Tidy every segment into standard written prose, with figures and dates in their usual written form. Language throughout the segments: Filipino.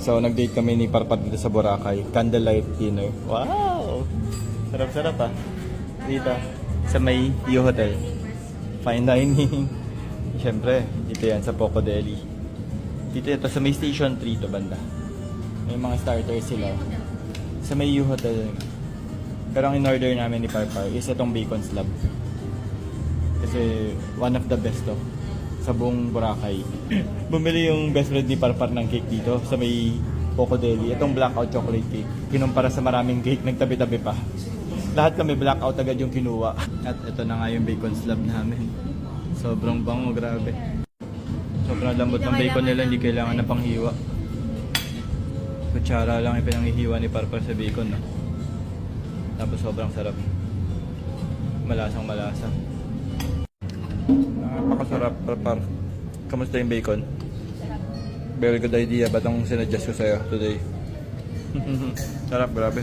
So, nag-date kami ni Parpar dito sa Boracay. Candlelight dinner. Wow! Sarap-sarap ah. Dito, sa may U Hotel. Fine dining. Siyempre, dito yan sa Poco Deli. Dito ito sa may Station 3 to banda. May mga starters sila. Sa may U Hotel. Pero ang in-order namin ni Parpar is itong bacon slab. Kasi one of the best to sa buong Boracay. Bumili yung best friend ni Parpar ng cake dito sa may Poco Deli. Itong blackout chocolate cake. Kinumpara sa maraming cake, nagtabi-tabi pa. Lahat kami blackout agad yung kinuha. At ito na nga yung bacon slab namin. Sobrang bango, grabe. Sobrang lambot ng bacon nila, hindi kailangan na panghiwa. Kutsara lang yung pinanghihiwa ni Parpar sa bacon, no? Tapos sobrang sarap. Malasang malasa. Napakasarap, Parpar. Kamusta yung bacon? Very good idea. Ba't ang sinadjust ko sa'yo today? Sarap, grabe.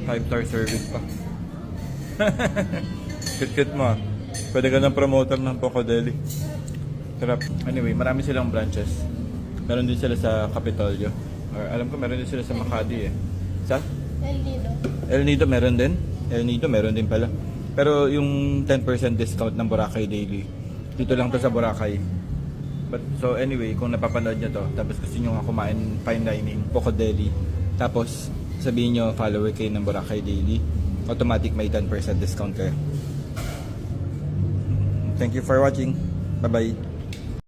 5-star service pa. Kit-kit mo ah. Pwede ka ng promoter ng Poco Deli. Sarap. Anyway, marami silang branches. Meron din sila sa Capitolio. Or alam ko meron din sila sa Makati eh. Sa? El Nido. El Nido meron din. El Nido meron din pala. Pero yung 10% discount ng Boracay Daily, dito lang to sa Boracay. But so anyway, kung napapanood nyo to, tapos gusto nyo nga kumain fine dining, Poco Deli, tapos sabihin nyo follower kayo ng Boracay Daily, automatic may 10% discount kayo. Thank you for watching. Bye bye.